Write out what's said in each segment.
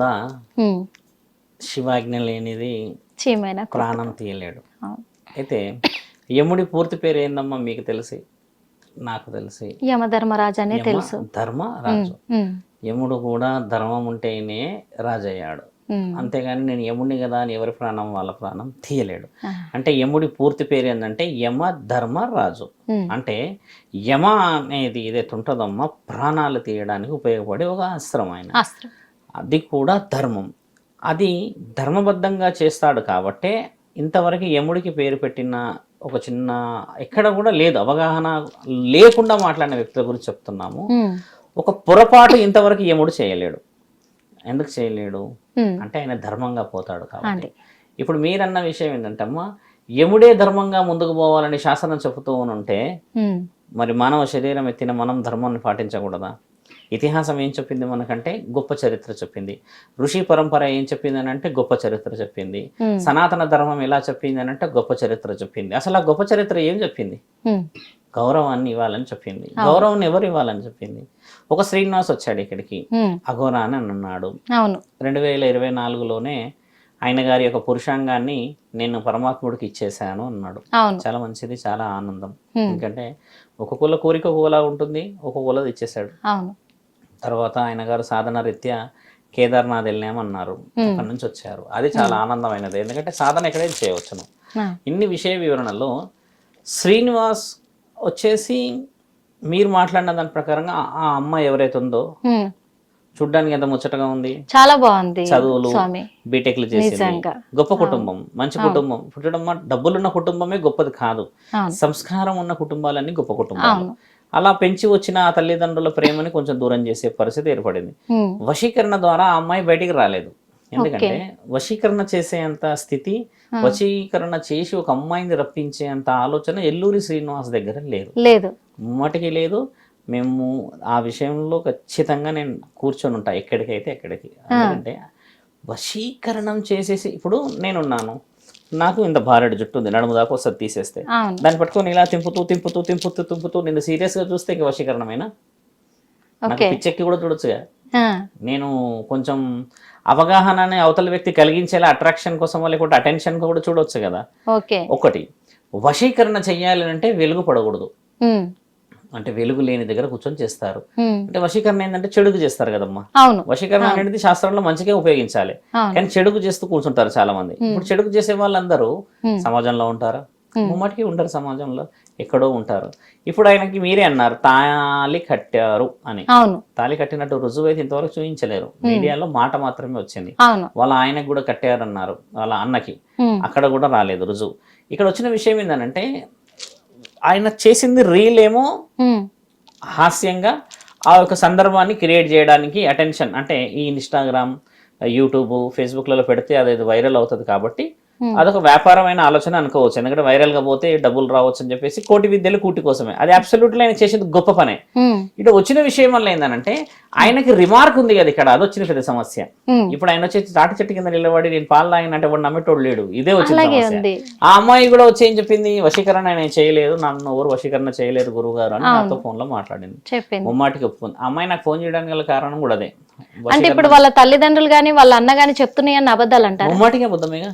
కూడా శివాజ్ఞ లేనిది ప్రాణం తీయలేడు. అయితే యముడి పూర్తి పేరు ఏందమ్మా మీకు తెలిసి? నాకు తెలిసి యమధర్మరాజు అనే తెలుసు. ధర్మరాజు. యముడు కూడా ధర్మం ఉంటేనే రాజయ్యాడు. అంతేగాని నేను యముడిని కదా అని ఎవరి ప్రాణం వాళ్ళ ప్రాణం తీయలేడు. అంటే యముడి పూర్తి పేరు ఏంటంటే యమ ధర్మరాజు. అంటే యమ అనేది ఏదైతే ఉంటుందమ్మా ప్రాణాలు తీయడానికి ఉపయోగపడే ఒక అస్త్రం ఆయన. అది కూడా ధర్మం. అది ధర్మబద్ధంగా చేస్తాడు కాబట్టే ఇంతవరకు యముడికి పేరు పెట్టిన ఒక చిన్న ఎక్కడ కూడా లేదు, అవగాహన లేకుండా మాట్లాడిన వ్యక్తుల గురించి చెప్తున్నాము. ఒక పొరపాటు ఇంతవరకు యముడు చేయలేడు. ఎందుకు చేయలేడు అంటే ఆయన ధర్మంగా పోతాడు కాబట్టి. ఇప్పుడు మీరన్న విషయం ఏంటంటే అమ్మా, యముడే ధర్మంగా ముందుకు పోవాలని శాసనం చెబుతూ ఉంటే మరి మానవ శరీరం ఎత్తిన మనం ధర్మాన్ని పాటించకూడదా? ఇతిహాసం ఏం చెప్పింది మనకంటే గొప్ప చరిత్ర చెప్పింది. ఋషి పరంపర ఏం చెప్పింది అని అంటే గొప్ప చరిత్ర చెప్పింది. సనాతన ధర్మం ఎలా చెప్పింది అని అంటే గొప్ప చరిత్ర చెప్పింది. అసలు ఆ గొప్ప చరిత్ర ఏం చెప్పింది? గౌరవాన్ని ఇవ్వాలని చెప్పింది. గౌరవాన్ని ఎవరు ఇవ్వాలని చెప్పింది? ఒక శ్రీనివాస్ వచ్చాడు ఇక్కడికి, అఘోరా అని అన్నాడు. 2024లోనే ఆయన గారి యొక్క పురుషాంగాన్ని నేను పరమాత్ముడికి ఇచ్చేసాను అన్నాడు. చాలా మంచిది, చాలా ఆనందం. ఎందుకంటే ఒక కుల కోరిక ఒకలా ఉంటుంది, ఒక కులది ఇచ్చేసాడు. తర్వాత ఆయన గారు సాధన రీత్యా కేదార్నాథ్ వెళ్ళామన్నారు, అక్కడి నుంచి వచ్చారు. అది చాలా ఆనందమైనది, ఎందుకంటే సాధన ఎక్కడైనా చేయవచ్చును. ఇన్ని విషయ వివరణలో శ్రీనివాస్ వచ్చేసి మీరు మాట్లాడిన దాని ప్రకారంగా ఆ అమ్మాయి ఎవరైతే ఉందో చూడ్డానికి ఎంత ముచ్చటగా ఉంది, చాలా బాగుంది. చదువులు బీటెక్లు చేసింది, గొప్ప కుటుంబం, మంచి కుటుంబం. పుట్టడం డబ్బులున్న కుటుంబమే గొప్పది కాదు, సంస్కారం ఉన్న కుటుంబాలన్నీ గొప్ప కుటుంబాలు. అలా పెంచి వచ్చిన ఆ తల్లిదండ్రుల ప్రేమని కొంచెం దూరం చేసే పరిస్థితి ఏర్పడింది. వశీకరణ ద్వారా ఆ అమ్మాయి బయటికి రాలేదు. ఎందుకంటే వశీకరణ చేసేంత స్థితి, వశీకరణ చేసి ఒక అమ్మాయిని రప్పించే అంత ఆలోచన ఎల్లూరి శ్రీనివాస్ దగ్గర లేదు, మటుకి లేదు. మేము ఆ విషయంలో ఖచ్చితంగా నేను కూర్చొని ఉంటా ఎక్కడికైతే ఎక్కడికి. ఎందుకంటే వశీకరణం చేసేసి, ఇప్పుడు నేనున్నాను, నాకు ఇంత భారెడు జుట్టు ఉంది, నడుము దాకా వస్తుంది తీసేస్తే, దాన్ని పట్టుకొని ఇలా తింపుతూ తింపుతూ తింపుతూ తింపుతూ నేను సీరియస్ గా చూస్తే ఇంక వశీకరణమైనా? నాకు పిచ్చెక్కి కూడా చూడొచ్చుగా. నేను కొంచెం అవగాహనని అవతల వ్యక్తి కలిగించేలా అట్రాక్షన్ కోసం లేకుంటే అటెన్షన్ కూడా చూడొచ్చు కదా. ఒకటి వశీకరణ చెయ్యాలి అంటే వెలుగు పడకూడదు, అంటే వెలుగు లేని దగ్గర కూర్చొని చేస్తారు. అంటే వశీకరణ ఏంటంటే చెడుకు చేస్తారు కదమ్మా. వశీకరణ అనేది శాస్త్రంలో మంచిగా ఉపయోగించాలి, కానీ చెడుకు చేస్తూ కూర్చుంటారు చాలా మంది. ఇప్పుడు చెడుకు చేసే వాళ్ళందరూ సమాజంలో ఉంటారా? ముమ్మటికి ఉంటారు, సమాజంలో ఎక్కడో ఉంటారు. ఇప్పుడు ఆయనకి మీరే అన్నారు తాళి కట్టారు అని. తాళి కట్టినట్టు రుజువు అయితే ఇంతవరకు చూపించలేరు, మీడియాలో మాట మాత్రమే వచ్చింది. వాళ్ళ ఆయనకు కూడా కట్టారన్నారు, వాళ్ళ అన్నకి, అక్కడ కూడా రాలేదు రుజువు. ఇక్కడ వచ్చిన విషయం ఏంటంటే ఆయన చేసింది రీల్ ఏమో హాస్యంగా ఆ యొక్క సందర్భాన్ని క్రియేట్ చేయడానికి, అటెన్షన్ అంటే ఈ ఇన్స్టాగ్రామ్, యూట్యూబ్, ఫేస్బుక్లలో పెడితే అది వైరల్ అవుతుంది కాబట్టి అదొక వ్యాపారమైన ఆలోచన అనుకోవచ్చు. ఎందుకంటే వైరల్ గా పోతే డబ్బులు రావచ్చు అని చెప్పేసి కోటి విద్యలు కూటి కోసమే. అది అబ్సల్యూట్లీ ఆయన చేసేది గొప్ప పనే. ఇటు వచ్చిన విషయం వల్ల ఏంటంటే ఆయనకి రిమార్క్ ఉంది కదా ఇక్కడ, అది వచ్చిన పెద్ద సమస్య. ఇప్పుడు ఆయన వచ్చి తాటి చెట్టు కింద నిలబడి నేను పాలు తాగినంటే వాడు నమ్మేటోడు లేడు, ఇదే వచ్చిన సమస్య. ఆ అమ్మాయి కూడా వచ్చి ఏం చెప్పింది, వశీకరణ ఆయన చేయలేదు, నన్ను ఎవరు వశీకరణ చేయలేదు గురువు గారు అని నాతో ఫోన్ లో మాట్లాడింది. ముమ్మాటికి ఒప్పుకుంది. ఆ అమ్మాయి నాకు ఫోన్ చేయడానికి గల కారణం కూడా అదే. అంటే ఇప్పుడు వాళ్ళ తల్లిదండ్రులు గాని వాళ్ళ అన్న గాని చెప్తున్నాయని అబద్ధాలు అంటారు. ముమ్మాటికి అబద్ధమేగా,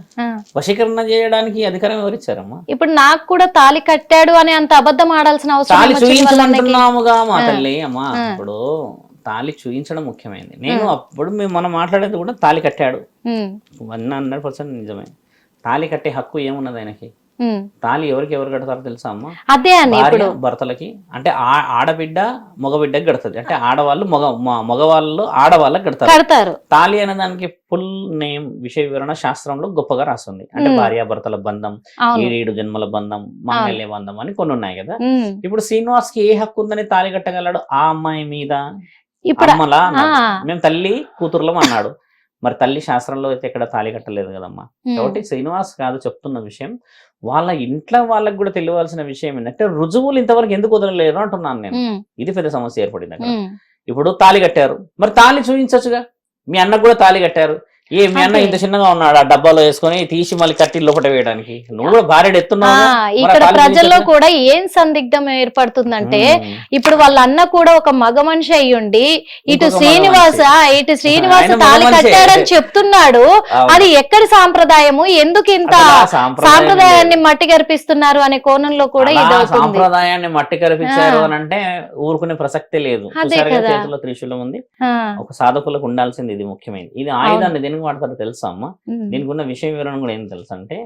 వశీకరణ చేయడానికి అధికారం ఎవరిచ్చారమ్మా? ఇప్పుడు నాకు కూడా తాళి కట్టాడు అని అంత అబద్ధం ఆడాల్సిన అవసరం తాళి చూయించమంటున్నాముగా మా తల్లి. అమ్మా ఇప్పుడు తాళి చూయించడం ముఖ్యమైనది. నేను అప్పుడు మనం మాట్లాడేది కూడా తాళి కట్టాడు 100% నిజమే. తాళి కట్టే హక్కు ఏమున్నది ఆయనకి? తాళి ఎవరికి ఎవరు కడతారో తెలుసా అమ్మా? అదే భార్య భర్తలకి, అంటే ఆడబిడ్డ మగబిడ్డకి కడతది. అంటే ఆడవాళ్ళు మగవాళ్ళు ఆడవాళ్ళకి కడతారు. తాళి అనే దానికి ఫుల్ నేమ్, విషయ వివరణ శాస్త్రంలో గొప్పగా రాస్తుంది. అంటే భార్యాభర్తల బంధం, 7 జన్మల బంధం, మాంగళ్య బంధం అని కొన్ని ఉన్నాయి కదా. ఇప్పుడు శ్రీనివాస్ కి ఏ హక్కు ఉందని తాళి కట్టగలడు ఆ అమ్మాయి మీద? అమ్మలా మేము తల్లి కూతురులం అన్నాడు. మరి తల్లి శాస్త్రంలో అయితే ఎక్కడ తాళి కట్టలేదు కదమ్మా. కాబట్టి శ్రీనివాస్ కాదు చెప్తున్న విషయం, వాళ్ళ ఇంట్లో వాళ్ళకి కూడా తెలియవలసిన విషయం ఏంటంటే రుజువులు ఇంతవరకు ఎందుకు వదలలేరు అంటున్నాను నేను. ఇది పెద్ద సమస్య ఏర్పడింది అక్కడ. ఇప్పుడు తాళి కట్టారు, మరి తాళి చూపించచ్చుగా. మీ అన్నకు కూడా తాళి కట్టారు, ఏ మీ అన్న ఇంత చిన్నగా ఉన్నాడు, ఆ డబ్బాలో వేసుకొని తీసి మళ్ళీ కట్టి లోపల వేయడానికి, నువ్వు కూడా భార్య ఎత్తున్నావు. ఇక్కడ ప్రజల్లో కూడా ఏం సందిగ్ధం ఏర్పడుతుందంటే ఇప్పుడు వాళ్ళ అన్న కూడా ఒక మగ మనిషి అయ్యుండి ఇటు శ్రీనివాస తాళి కట్టాడని చెప్తున్నాడు. అది ఎక్కడి సాంప్రదాయము, ఎందుకు ఇంత సాంప్రదాయాన్ని మట్టి కరిపిస్తున్నారు అనే కోణంలో కూడా ఇది సాంప్రదాయాన్ని మట్టి కరిపించారు అని అంటే ఊరుకునే ప్రసక్తే లేదు. చేతిలో త్రిశూలం ఉంది, ఒక సాధకులకు ఉండాల్సింది ఇది ముఖ్యమైనది. ఇది ఆయుధాన్ని దేనికి వాడతారో తెలుసా అమ్మ? దీనికి ఉన్న విషయ వివరణ కూడా ఏం తెలుసు అంటే,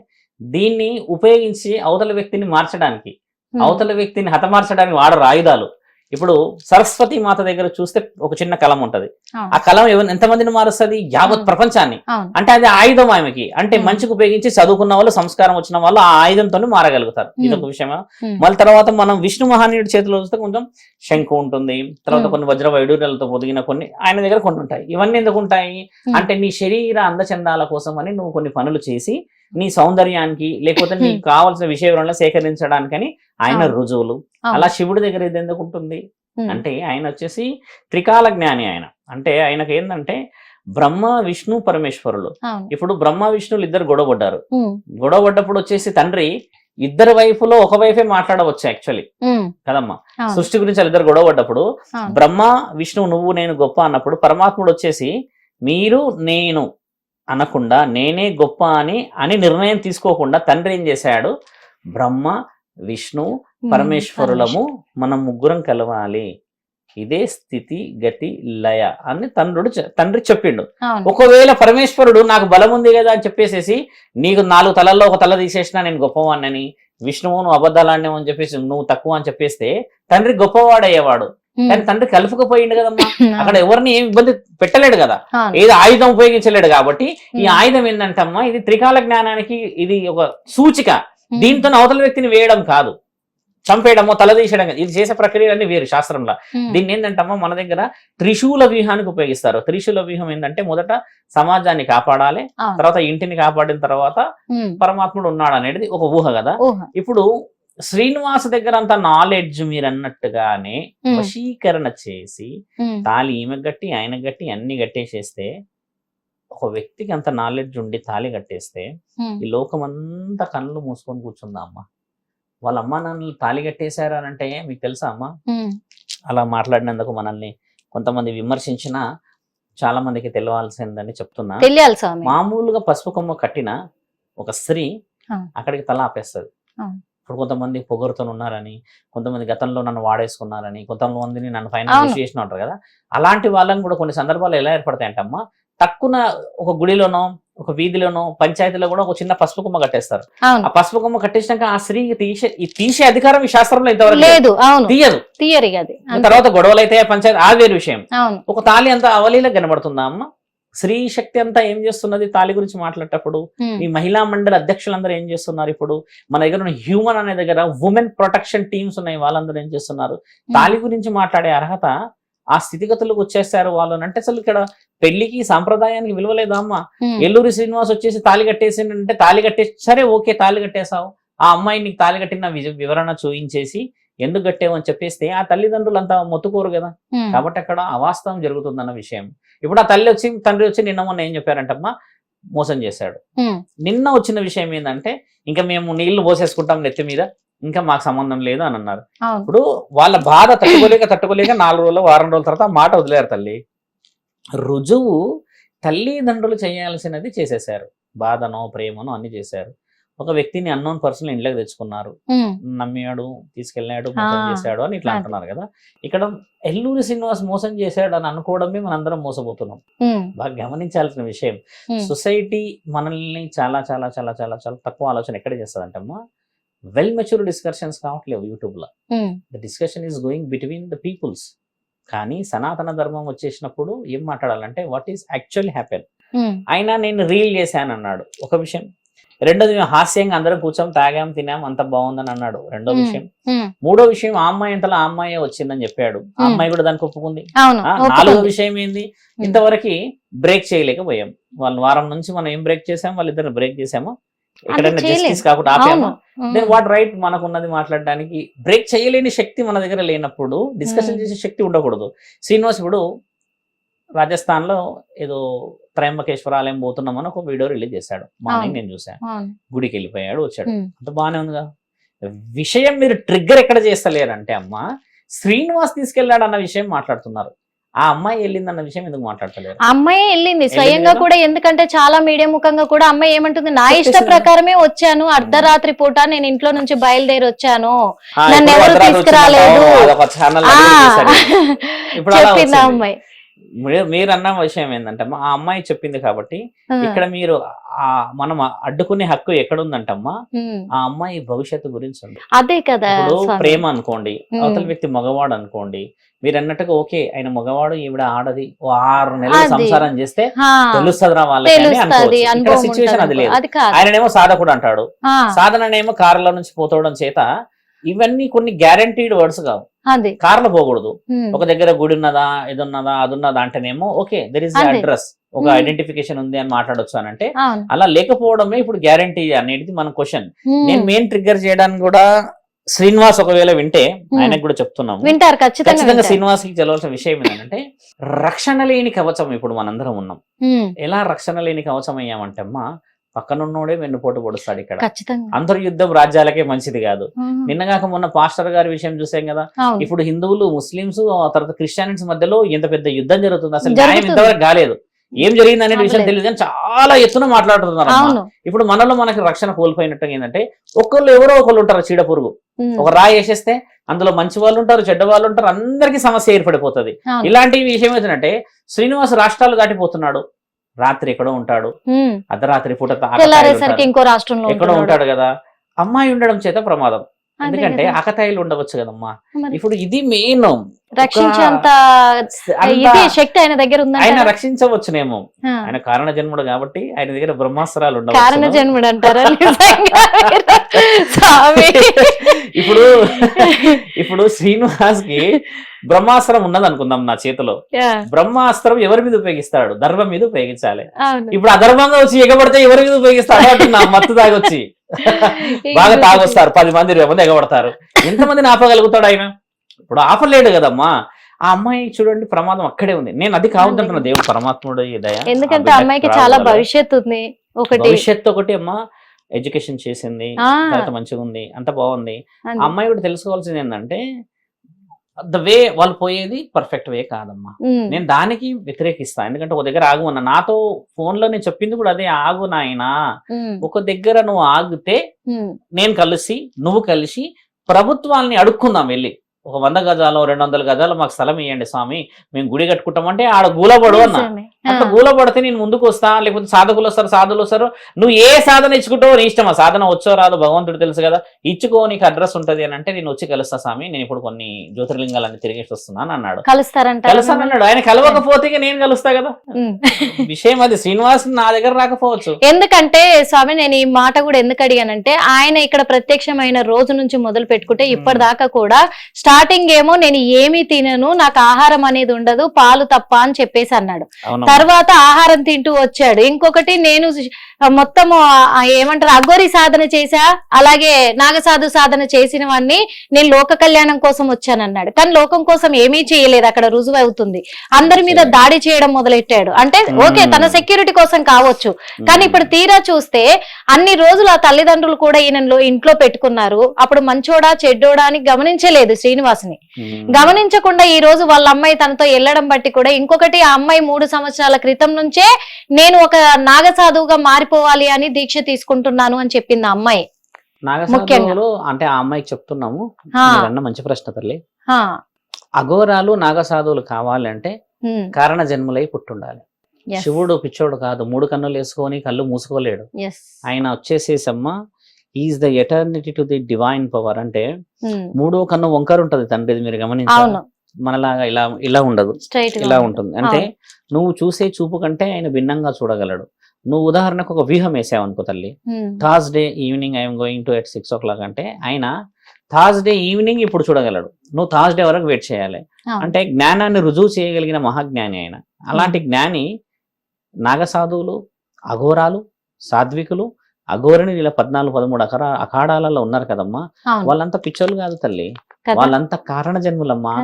దీన్ని ఉపయోగించి అవతల వ్యక్తిని మార్చడానికి, అవతల వ్యక్తిని హతమార్చడానికి వాడరు ఆయుధాలు. ఇప్పుడు సరస్వతి మాత దగ్గర చూస్తే ఒక చిన్న కలం ఉంటది, ఆ కలం ఎంతమందిని మారుస్తుంది? యావత్ ప్రపంచాన్ని. అంటే అది ఆయుధం ఆమెకి. అంటే మంచికి ఉపయోగించి చదువుకున్న వాళ్ళు, సంస్కారం వచ్చిన వాళ్ళు ఆ ఆయుధంతో మారగలుగుతారు. ఇదొక విషయమా? మళ్ళీ తర్వాత మనం విష్ణు మహానీయుడి చేతిలో చూస్తే కొంచెం శంకు ఉంటుంది, తర్వాత కొన్ని వజ్ర వైడూర్యాలతో పొదిగిన కొన్ని ఆయన దగ్గర కొన్ని ఉంటాయి. ఇవన్నీ ఎందుకు ఉంటాయి అంటే నీ శరీర అందచందాల కోసం అని నువ్వు కొన్ని పనులు చేసి నీ సౌందర్యానికి లేకపోతే నీకు కావాల్సిన విషయ వివరణలు సేకరించడానికని ఆయన రుజువులు. అలా శివుడి దగ్గర ఇది ఎందుకు ఉంటుంది అంటే ఆయన వచ్చేసి త్రికాల జ్ఞాని. ఆయన అంటే ఆయనకు ఏంటంటే బ్రహ్మ విష్ణు పరమేశ్వరులు. ఇప్పుడు బ్రహ్మ విష్ణువులు ఇద్దరు గొడవపడ్డారు. గొడవపడ్డప్పుడు వచ్చేసి తండ్రి ఇద్దరు వైపులో ఒక వైపే మాట్లాడవచ్చు యాక్చువల్లీ కదమ్మా. సృష్టి గురించి ఇద్దరు గొడవపడ్డప్పుడు బ్రహ్మ విష్ణువు నువ్వు నేను గొప్ప అన్నప్పుడు పరమాత్ముడు వచ్చేసి మీరు నేను అనకుండా నేనే గొప్ప అని నిర్ణయం తీసుకోకుండా తండ్రి ఏం చేశాడు? బ్రహ్మ విష్ణు పరమేశ్వరులము మనం ముగ్గురం కలవాలి, ఇదే స్థితి గతి లయ అని తండ్రి చెప్పిండు. ఒకవేళ పరమేశ్వరుడు నాకు బలం ఉంది కదా అని చెప్పేసేసి నీకు 4 తలల్లో ఒక తల తీసేసినా నేను గొప్పవాడినని, విష్ణువు నువ్వు అబద్ధాలాడినావు అని చెప్పేసి నువ్వు తక్కువ అని చెప్పేస్తే తండ్రి గొప్పవాడయ్యేవాడు. కానీ తండ్రి కలుపుకపోయిండు కదమ్మా, అక్కడ ఎవరిని ఏం ఇబ్బంది పెట్టలేడు కదా, ఏదో ఆయుధం ఉపయోగించలేడు. కాబట్టి ఈ ఆయుధం ఏంటంటే అమ్మా, ఇది త్రికాల జ్ఞానానికి ఇది ఒక సూచిక. దీంతో అవతల వ్యక్తిని వేయడం కాదు, చంపేయడమో తలదీసేయడం కాదు. ఇది చేసే ప్రక్రియలన్నీ వేరు శాస్త్రంలో. దీన్ని ఏంటంటమ్మా మన దగ్గర త్రిశూల వ్యూహానికి ఉపయోగిస్తారు. త్రిశూల వ్యూహం ఏంటంటే మొదట సమాజాన్ని కాపాడాలి, తర్వాత ఇంటిని కాపాడిన తర్వాత పరమాత్ముడు ఉన్నాడు అనేది ఒక ఊహ కదా. ఇప్పుడు శ్రీనివాస దగ్గర అంత నాలెడ్జ్ మీరు అన్నట్టుగానే వశీకరణ చేసి తాళి ఈమె గట్టి ఆయన గట్టి అన్ని కట్టేసేస్తే, ఒక వ్యక్తికి అంత నాలెడ్జ్ ఉండి తాళి కట్టేస్తే ఈ లోకమంతా కళ్ళు మూసుకొని కూర్చుందా అమ్మ? వాళ్ళ అమ్మా నాన్నలు తాళి కట్టేశారు అని అంటే మీకు తెలుసా అమ్మా? అలా మాట్లాడినందుకు మనల్ని కొంతమంది విమర్శించినా చాలా మందికి తెలియాల్సిందని చెప్తున్నా. మామూలుగా పసుపు కొమ్మ కట్టిన ఒక స్త్రీ అక్కడికి తల ఆపేస్తుంది. ఇప్పుడు కొంతమంది పొగరుతో ఉన్నారని, కొంతమంది గతంలో నన్ను వాడేసుకున్నారని, కొంతమందిని నన్ను ఫైనాన్స్ చేసిన ఉంటారు కదా. అలాంటి వాళ్ళని కూడా కొన్ని సందర్భాలు ఎలా ఏర్పడతాయంటమ్మా, తక్కువ ఒక గుడిలోనో ఒక వీధిలోనో పంచాయతీలో కూడా ఒక చిన్న పసుపు కొమ్మ కట్టేస్తారు. ఆ పసుపు కొమ్మ కట్టేసినాక ఆ స్త్రీకి తీసే అధికారం ఈ శాస్త్రంలో ఇంతవరకు లేదు, తీయదు. తర్వాత గొడవలు అయితే పంచాయతీ ఆ వేరు విషయం. ఒక తాళి అంత అవలీలకు కనబడుతుందా అమ్మ? స్త్రీ శక్తి అంతా ఏం చేస్తున్నది తాళి గురించి మాట్లాడేటప్పుడు? ఈ మహిళా మండలి అధ్యక్షులందరూ ఏం చేస్తున్నారు? ఇప్పుడు మన దగ్గర ఉన్న హ్యూమన్ అనే దగ్గర ఉమెన్ ప్రొటెక్షన్ టీమ్స్ ఉన్నాయి, వాళ్ళందరూ ఏం చేస్తున్నారు? తాళి గురించి మాట్లాడే అర్హత ఆ స్థితిగతులకు వచ్చేస్తారు వాళ్ళు అంటే. అసలు ఇక్కడ పెళ్లికి సాంప్రదాయానికి విలువలేదా అమ్మ? ఎల్లూరి శ్రీనివాస్ వచ్చేసి తాళి కట్టేసిందంటే తాళి కట్టేసి సరే ఓకే తాళి కట్టేసావు, ఆ అమ్మాయి నీకు తాళి కట్టిన వివరణ చూయించేసి ఎందుకు కట్టేవని చెప్పేస్తే ఆ తల్లిదండ్రులు అంతా మొత్తుకోరు కదా. కాబట్టి అక్కడ అవాస్తవం జరుగుతుందన్న విషయం. ఇప్పుడు ఆ తండ్రి వచ్చి నిన్న మొన్న ఏం చెప్పారంటమ్మా, మోసం చేశాడు. నిన్న వచ్చిన విషయం ఏంటంటే ఇంకా మేము నీళ్లు పోసేసుకుంటాం నెత్తి మీద, ఇంకా మాకు సంబంధం లేదు అని అన్నారు. ఇప్పుడు వాళ్ళ బాధ తట్టుకోలేక 4 రోజులు వారం రోజుల తర్వాత మాట వదిలేరు. తల్లి రుజువు తల్లిదండ్రులు చేయాల్సినది చేసేసారు, బాధనో ప్రేమనో అన్ని చేశారు. ఒక వ్యక్తిని అన్నోన్ పర్సన్ ఇంట్లోకి తెచ్చుకున్నారు, నమ్మాడు, తీసుకెళ్ళాడు, మోసం చేశాడు అని ఇట్లా అంటున్నారు కదా. ఇక్కడ ఎల్లూరి శ్రీనివాస్ మోసం చేశాడు అని అనుకోవడమే మనందరం మోసపోతున్నాం. బాగా గమనించాల్సిన విషయం. సొసైటీ మనల్ని చాలా చాలా చాలా చాలా చాలా తక్కువ ఆలోచన ఎక్కడ చేస్తుందంటమ్మా, వెల్ మెచ్యూర్ డిస్కషన్స్ కావట్లేవు యూట్యూబ్ లో. The discussion is going between the peoples. కానీ సనాతన ధర్మం వచ్చేసినప్పుడు ఏం మాట్లాడాలంటే వాట్ ఈస్ యాక్చువల్లీ హ్యాపెన్. అయినా నేను రీల్ చేశాను అన్నాడు ఒక విషయం. రెండోది మేము హాస్యంగా అందరం కూర్చొని తాగాం తినాం అంత బాగుందని అన్నాడు రెండో విషయం. మూడో విషయం ఆ అమ్మాయి అంతలా ఆ అమ్మాయి వచ్చిందని చెప్పాడు, ఆ అమ్మాయి కూడా దానికి ఒప్పుకుంది. నాలుగో విషయం ఏంది, ఇంతవరకు బ్రేక్ చేయలేకపోయాం. వాళ్ళు వారం నుంచి మనం ఏం బ్రేక్ చేసాం, వాళ్ళిద్దరు బ్రేక్ చేసాము, ఎక్కడైనా జస్టిస్ కాకుండా ఆపాము. దెన్ వాట్ రైట్ మనకున్నది మాట్లాడడానికి? బ్రేక్ చేయలేని శక్తి మన దగ్గర లేనప్పుడు డిస్కషన్ చేసే శక్తి ఉండకూడదు. శ్రీనివాస్ ఇప్పుడు రాజస్థాన్ లో ఏదో త్రయంబకేశ్వర ఆలయం పోతున్నామని ఒక వీడియో రిలీజ్ చేశాడు, మార్నింగ్ నేను చూశాను. గుడికి వెళ్ళిపోయాడు, వచ్చాడు, అంత బాగానే ఉందిగా. విషయం మీరు ట్రిగ్గర్ ఎక్కడ చేస్తలేరంటే అమ్మా శ్రీనివాస్ తీసుకెళ్లాడు అన్న విషయం మాట్లాడుతున్నారు. ఆ అమ్మాయి వెళ్ళిందన్న విషయం ఎందుకు మాట్లాడతలేరు? అమ్మాయి వెళ్ళింది స్వయంగా కూడా, ఎందుకంటే చాలా మీడియా ముఖంగా కూడా అమ్మాయి ఏమంటుంది, నా ఇష్ట ప్రకారమే వచ్చాను, అర్ధరాత్రి పూట నేను ఇంట్లో నుంచి బయలుదేరి వచ్చాను, నన్ను ఎవరు తీసుకురాలేదు చెప్పింది ఆ అమ్మాయి. మీరు అన్న విషయం ఏంటంటే ఆ అమ్మాయి చెప్పింది కాబట్టి ఇక్కడ మీరు మనం అడ్డుకునే హక్కు ఎక్కడుందంటమ్మా, ఆ అమ్మాయి భవిష్యత్తు గురించి ఉంది. అదే కదా, ఇప్పుడు ప్రేమ అనుకోండి, అవతల వ్యక్తి మగవాడు అనుకోండి, మీరు అన్నట్టుగా ఓకే ఆయన మగవాడు ఈవిడ ఆడది, 6 నెలలు సంసారం చేస్తే తెలుస్తుందిరా వాళ్ళకి, సిచ్యువేషన్ అది లేదు. ఆయననేమో సాధకుడు అంటాడు, సాధననేమో కారులో నుంచి పోతవడం చేత ఇవన్నీ కొన్ని గ్యారంటీడ్ వర్డ్స్ కావు, కార్లో పోకూడదు. ఒక దగ్గర గుడి ఉన్నదా, ఇది ఉన్నదా, అది ఉన్నదా అంటేనేమో ఓకే దెర్ ఇస్ అడ్రస్, ఒక ఐడెంటిఫికేషన్ ఉంది అని మాట్లాడొచ్చు అని అంటే, అలా లేకపోవడమే ఇప్పుడు గ్యారంటీ అనేది మన క్వశ్చన్. నేను మెయిన్ ట్రిగ్గర్ చేయడానికి కూడా శ్రీనివాస్ ఒకవేళ వింటే ఆయనకు కూడా చెప్తున్నాము, వింటారు ఖచ్చితంగా. శ్రీనివాస్ కి తెలవాల్సిన విషయం ఏంటంటే రక్షణ లేని కవచం ఇప్పుడు మనందరం ఉన్నాం. ఎలా రక్షణ లేని కవచం అయ్యామంటే అమ్మా పక్కనున్నోడే వెన్నుపోటు పొడుస్తాడు. ఇక్కడ అంతర్యుద్ధం రాజ్యాలకే మంచిది కాదు. నిన్నగాక మొన్న పాస్టర్ గారి విషయం చూసాం కదా, ఇప్పుడు హిందువులు ముస్లింస్ తర్వాత క్రిస్టియన్స్ మధ్యలో ఎంత పెద్ద యుద్ధం జరుగుతుంది, అసలు న్యాయం ఇంతవరకు కాలేదు. ఏం జరిగింది అనే విషయం తెలియదు కానీ చాలా ఎత్తున మాట్లాడుతున్నారు. ఇప్పుడు మనలో మనకి రక్షణ కోల్పోయినట్టుగా ఏంటంటే ఎవరో ఒకళ్ళు ఉంటారు చీడ పురుగు, ఒక రాయి వేసేస్తే అందులో మంచి వాళ్ళు ఉంటారు, చెడ్డ వాళ్ళు ఉంటారు, అందరికీ సమస్య ఏర్పడిపోతుంది. ఇలాంటి విషయం ఏంటంటే శ్రీనివాస్ రాష్ట్రాలు దాటిపోతున్నాడు, రాత్రి ఎక్కడో ఉంటాడు, అర్ధరాత్రి పూట ఇంకో రాష్ట్రంలో ఎక్కడో ఉంటాడు కదా. అమ్మాయి ఉండడం చేత ప్రమాదం, ఎందుకంటే ఆకతాయిలు ఉండవచ్చు కదమ్మా. ఇప్పుడు ఇది మెయిన్, రక్షించేంత శక్తి ఆయన దగ్గర ఉంది. ఆయన రక్షించవచ్చునేమో, ఆయన కారణ జన్ముడు కాబట్టి ఆయన దగ్గర బ్రహ్మాస్త్రాలు ఉండవు. కారణ జన్ముడు అంటారా? ఇప్పుడు శ్రీనివాస్ కి బ్రహ్మాస్త్రం ఉన్నది అనుకుందాం నా చేతిలో, బ్రహ్మాస్త్రం ఎవరి మీద ఉపయోగిస్తాడు? దర్భం మీద ఉపయోగించాలి. ఇప్పుడు అధర్మంగా వచ్చి ఎగబడితే ఎవరి మీద ఉపయోగిస్తాడు? అంటున్నా, మత్తు తాగొచ్చి బాగా తాగొస్తారు, 10 మంది 20 మంది ఎగబడతారు, ఎంతమందిని ఆపగలుగుతాడు ఆయన? ఇప్పుడు ఆపలేడు కదమ్మా. ఆ అమ్మాయి చూడండి ప్రమాదం అక్కడే ఉంది. నేను అది కావద్దంటున్నా, దేవుడు పరమాత్ముడు దయ, ఎందుకంటే అమ్మాయికి చాలా భవిష్యత్తు ఉంది. భవిష్యత్తు ఒకటి అమ్మా, ఎడ్యుకేషన్ చేసింది, తర్వాత మంచిగా ఉంది, అంత బాగుంది. ఆ అమ్మాయి కూడా తెలుసుకోవాల్సింది ఏంటంటే ద వే వాళ్ళు పోయేది పర్ఫెక్ట్ వే కాదమ్మా. నేను దానికి వ్యతిరేకిస్తా, ఎందుకంటే ఒక దగ్గర ఆగు అన్న, నాతో ఫోన్ లో నేను చెప్పింది కూడా అదే, ఆగు నాయనా, ఒక దగ్గర నువ్వు ఆగితే నేను కలిసి నువ్వు కలిసి ప్రభుత్వాల్ని అడుక్కుందాం, వెళ్ళి ఒక 100 గజాలు 200 గజాలు మాకు స్థలం ఇవ్వండి స్వామి, మేము గుడి కట్టుకుంటామంటే ఆడ గూలపడు అన్న. అంత గూలపడితే నేను ముందుకు వస్తా, లేకపోతే సాధకులు వస్తారు, సాధులు వస్తారు, నువ్వు ఏ సాధన ఇచ్చుకుంటావో నీ ఇష్టమా, సాధన వచ్చో రాదు భగవంతుడు తెలుసు కదా, ఇచ్చుకో నీకు అడ్రస్ ఉంటది అని అంటే నేను వచ్చి కలుస్తా స్వామి, నేను ఇప్పుడు కొన్ని జ్యోతిర్లింగాలన్నీ తిరిగేసి వస్తున్నాను అన్నాడు. కలుస్తానన్నాడు. ఆయన కలవకపోతే నేను కలుస్తా కదా, విషయం అది. శ్రీనివాస్ నా దగ్గర రాకపోవచ్చు, ఎందుకంటే స్వామి నేను ఈ మాట కూడా ఎందుకు అడిగానంటే, ఆయన ఇక్కడ ప్రత్యక్షమైన రోజు నుంచి మొదలు పెట్టుకుంటే ఇప్పటిదాకా కూడా స్టార్టింగ్ ఏమో నేను ఏమీ తినను, నాకు ఆహారం అనేది ఉండదు, పాలు తప్ప అని చెప్పేసి అన్నాడు. తర్వాత ఆహారం తింటూ వచ్చాడు. ఇంకొకటి నేను మొత్తము ఏమంటారు అఘోరి సాధన చేశా, అలాగే నాగసాధు సాధన చేసినవన్నీ నేను లోక కళ్యాణం కోసం వచ్చానన్నాడు. కానీ లోకం కోసం ఏమీ చేయలేదు, అక్కడ రుజువు అవుతుంది. అందరి మీద దాడి చేయడం మొదలెట్టాడు. అంటే ఓకే తన సెక్యూరిటీ కోసం కావచ్చు, కానీ ఇప్పుడు తీరా చూస్తే అన్ని రోజులు ఆ తల్లిదండ్రులు కూడా ఈయనలో ఇంట్లో పెట్టుకున్నారు. అప్పుడు మంచోడా చెడ్డోడా అని గమనించలేదు శ్రీనివాస్ని. గమనించకుండా ఈ రోజు వాళ్ళ అమ్మాయి తనతో వెళ్ళడం బట్టి కూడా, ఇంకొకటి ఆ అమ్మాయి 3 సంవత్సరాల క్రితం నుంచే నేను ఒక నాగసాధువుగా మారిపోవాలి అని దీక్ష తీసుకుంటున్నాను అని చెప్పింది ఆ అమ్మాయి. నాగసాధువులు అంటే ఆ అమ్మాయికి చెప్తున్నాము, మంచి ప్రశ్న తల్లి. అఘోరాలు నాగసాధువులు కావాలంటే కారణ జన్ములై పుట్టుండాలి. శివుడు పిచ్చోడు కాదు, 3 కన్నులు వేసుకొని కళ్ళు మూసుకోలేడు. ఆయన వచ్చేసేసమ్మా is the eternity to the divine power. అంటే 3వ కన్ను వంకర ఉంటది తండ్రిది, మీరు గమనించాలి. మనలాగా ఇలా ఉండదు, ఇలా ఉంటుంది. అంటే నువ్వు చూసే చూపు కంటే ఆయన భిన్నంగా చూడగలడు. నువ్వు ఉదాహరణకు ఒక వ్యూహం వేసావు అనుకో తల్లి, Thursday evening I'm going to 6 o'clock అంటే ఆయన థర్స్డే ఈవినింగ్ ఇప్పుడు చూడగలడు, నువ్వు థర్స్డే వరకు వెయిట్ చేయాలి. అంటే జ్ఞానాన్ని రుజువు చేయగలిగిన మహాజ్ఞాని ఆయన. అలాంటి జ్ఞాని నాగసాధువులు, అఘోరాలు, సాధ్వికులు, అఘోరిని ఇలా 14-13 అఖాడాలలో ఉన్నారు కదమ్మా. వాళ్ళంతా పిచ్చోళ్ళు కాదు తల్లి, వాళ్ళంతా కారణ జన్ములమ్మా.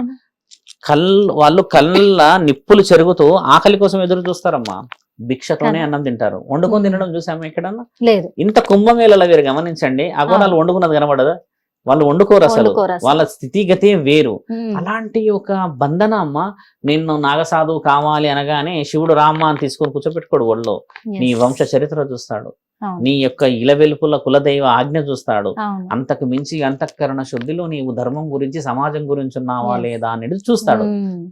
వాళ్ళు కళ్ళ నిప్పులు చెరుగుతూ ఆకలి కోసం ఎదురు చూస్తారమ్మా. భిక్షతోనే అన్నం తింటారు. వండుకొని తినడం చూసాము ఎక్కడన్నా? లేదు. ఇంత కుంభమేళలో మీరు గమనించండి, అఘోరాలు వండుకున్నది కనబడదా? వాళ్ళు వండుకోరు అసలు, వాళ్ళ స్థితిగతే వేరు. అలాంటి ఒక బంధన అమ్మ. నేను నాగసాధు కావాలి అనగానే శివుడు రామ్మ అని తీసుకొని కూర్చోబెట్టుకోడు ఒళ్ళో. నీ వంశ చరిత్ర చూస్తాడు, నీ యొక్క ఇలవెలుపుల కులదైవ ఆజ్ఞ చూస్తాడు. అంతకు మించి అంతఃకరణ శుద్ధిలో నీవు ధర్మం గురించి సమాజం గురించి ఉన్నావా లేదా అనేది చూస్తాడు.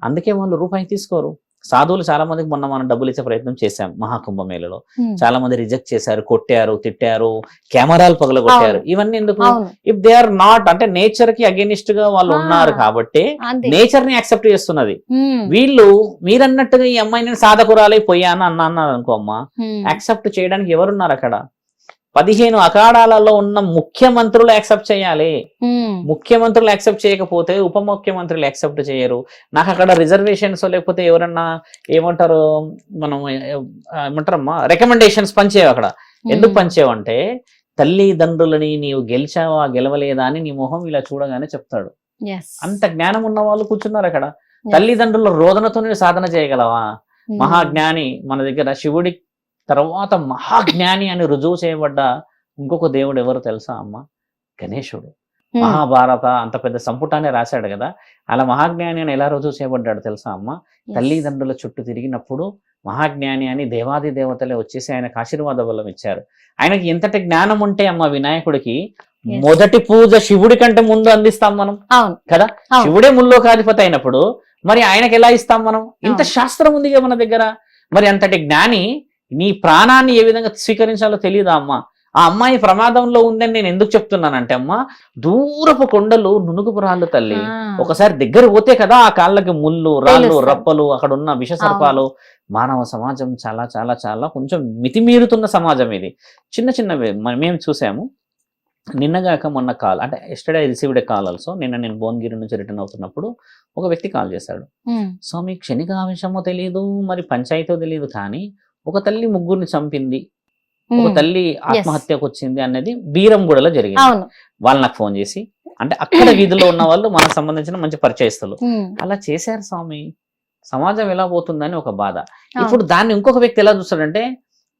అందుకే వాళ్ళు రూపాయి తీసుకోరు. సాధువులు చాలా మందికి మొన్న మనం డబ్బులు ఇచ్చే ప్రయత్నం చేశాం మహాకుంభమేళలో. చాలా మంది రిజెక్ట్ చేశారు, కొట్టారు, తిట్టారు, కెమెరాలు పగలగొట్టారు. ఇవన్నీ ఎందుకు? ఇఫ్ దే ఆర్ నాట్, అంటే నేచర్ కి అగేనిస్ట్ గా వాళ్ళు ఉన్నారు కాబట్టి నేచర్ ని యాక్సెప్ట్ చేస్తున్నది. వీళ్ళు మీరన్నట్టుగా ఈ అమ్మాయి నేను సాధకురాలై పోయాను అన్నారు అనుకో అమ్మ, యాక్సెప్ట్ చేయడానికి ఎవరున్నారు అక్కడ? 15 అఖాడాలలో ఉన్న ముఖ్యమంత్రులు యాక్సెప్ట్ చేయాలి. ముఖ్యమంత్రులు యాక్సెప్ట్ చేయకపోతే ఉప ముఖ్యమంత్రులు యాక్సెప్ట్ చేయరు. నాకు అక్కడ రిజర్వేషన్స్ లేకపోతే ఎవరన్నా ఏమంటారు, మనం ఏమంటారమ్మా, రికమెండేషన్స్ పంచేవు అక్కడ. ఎందుకు పంచేవంటే తల్లిదండ్రులని నీవు గెలిచావా గెలవలేదా అని నీ మొహం ఇలా చూడగానే చెప్తాడు. అంత జ్ఞానం ఉన్న వాళ్ళు కూర్చున్నారు అక్కడ. తల్లిదండ్రుల రోదనతో సాధన చేయగలవా? మహాజ్ఞాని మన దగ్గర శివుడి తర్వాత మహాజ్ఞాని అని రుజువు చేయబడ్డ ఇంకొక దేవుడు ఎవరు తెలుసా అమ్మ? గణేశుడు. మహాభారత అంత పెద్ద సంపుటాన్ని రాశాడు కదా, అలా మహాజ్ఞాని అని ఎలా రుజువు చేయబడ్డాడు తెలుసా అమ్మ? తల్లిదండ్రుల చుట్టూ తిరిగినప్పుడు మహాజ్ఞాని అని దేవాది దేవతలే వచ్చేసి ఆయనకు ఆశీర్వాద బలం ఇచ్చారు. ఆయనకి ఎంతటి జ్ఞానం ఉంటే అమ్మ, వినాయకుడికి మొదటి పూజ శివుడి కంటే ముందు అందిస్తాం మనం కదా. శివుడే ముల్లోకాధిపతి అయినప్పుడు మరి ఆయనకి ఎలా ఇస్తాం మనం? ఇంత శాస్త్రం ఉంది కదా మన దగ్గర. మరి అంతటి జ్ఞాని నీ ప్రాణాన్ని ఏ విధంగా స్వీకరించాలో తెలియదా అమ్మ? ఆ అమ్మాయి ప్రమాదంలో ఉందని నేను ఎందుకు చెప్తున్నానంటే అమ్మ, దూరపు కొండలు నునుగుపు రాళ్ళు తల్లి. ఒకసారి దగ్గర పోతే కదా ఆ కాళ్ళకి ముళ్ళు, రాళ్ళు, రప్పలు, అక్కడ ఉన్న విష సర్పాలు. మానవ సమాజం చాలా చాలా చాలా కొంచెం మితిమీరుతున్న సమాజం ఇది. చిన్న చిన్నవి మేము చూసాము. నిన్నగాక మొన్న కాల్, అంటే yesterday I received a call also. నేను భువనగిరి నుంచి రిటర్న్ అవుతున్నప్పుడు ఒక వ్యక్తి కాల్ చేశాడు. స్వామి, క్షణికావేశమో తెలియదు, మరి పంచాయతీతో తెలియదు, కానీ ఒక తల్లి ముగ్గురిని చంపింది, ఒక తల్లి ఆత్మహత్యకు వచ్చింది అనేది బీరంగూడలో జరిగింది. వాళ్ళు నాకు ఫోన్ చేసి, అంటే అక్కడ వీధిలో ఉన్న వాళ్ళు మనకు సంబంధించిన మంచి పరిచయస్తులు, అలా చేశారు స్వామి, సమాజం ఎలా పోతుందని ఒక బాధ. ఇప్పుడు దాన్ని ఇంకొక వ్యక్తి ఎలా చూస్తాడంటే,